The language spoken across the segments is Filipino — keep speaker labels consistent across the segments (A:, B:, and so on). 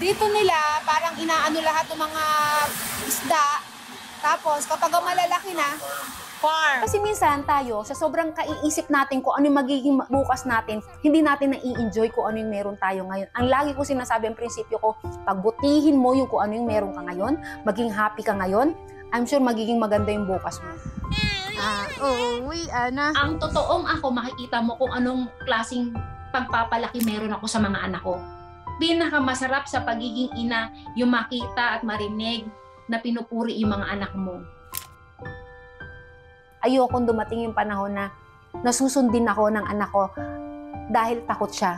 A: Dito nila, parang inaano lahat ng mga isda. Tapos, kapag malalaki na, farm. Kasi minsan tayo, sa sobrang kaiisip natin kung ano yung magiging bukas natin, hindi natin nai-enjoy kung ano yung meron tayo ngayon. Ang lagi ko sinasabi, ang prinsipyo ko, pagbutihin mo yung kung ano yung meron ka ngayon, maging happy ka ngayon, I'm sure magiging maganda yung bukas mo.
B: Ang totoong ako, makikita mo kung anong klaseng pagpapalaki meron ako sa mga anak ko. Pinakamasarap sa pagiging ina, yung makita at marinig na pinupuri yung mga anak mo.
A: Ayokong dumating yung panahon na nasusundin ako ng anak ko dahil takot siya.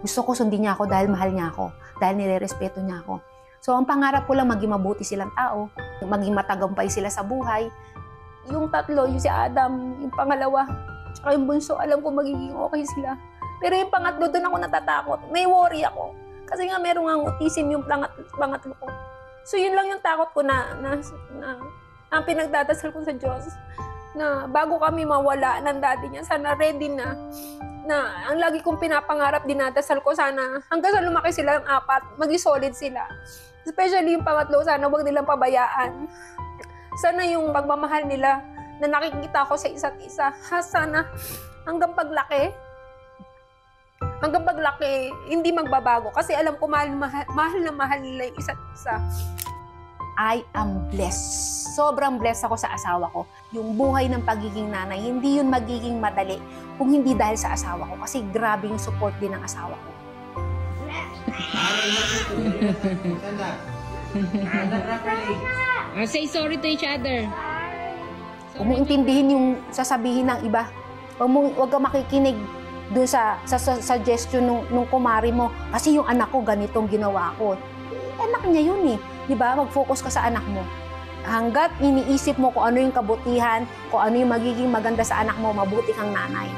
A: Gusto ko sundin niya ako dahil mahal niya ako, dahil nire-respeto niya ako. So ang pangarap ko lang, maging mabuti silang tao, maging matagumpay sila sa buhay. Yung tatlo, yung si Adam, yung pangalawa, tsaka yung bunso, alam ko magiging okay sila. Pero yung pangatlo, doon ako natatakot. May worry ako. Kasi nga meron nga autism yung pangatlo ko. So yun lang yung takot ko na ang pinagdadasal ko sa Diyos. Na bago kami mawala ng daddy niya, sana ready na ang lagi kong pinapangarap, dinadasal ko sana hanggang sa lumaki sila ng 4, maging solid sila. Especially yung pangatlo, sana wag nilang pabayaan. Sana yung pagmamahal nila na nakikita ko sa isa't isa, sana hanggang paglaki, hindi magbabago. Kasi alam ko mahal na mahal nila yung isa't isa. I am blessed. Sobrang blessed ako sa asawa ko. Yung buhay ng pagiging nanay, hindi yun magiging madali kung hindi dahil sa asawa ko. Kasi grabe yung support din ng asawa ko.
B: Say sorry to each other.
A: Huwag mong intindihin yung sasabihin ng iba. Huwag ka makikinig doon sa suggestion nung kumari mo. Kasi yung anak ko, ganitong ginawa ko. Anak niya yun eh. Diba? Mag-focus ka sa anak mo. Hanggat iniisip mo kung ano yung kabutihan, kung ano yung magiging maganda sa anak mo, mabuti kang nanay.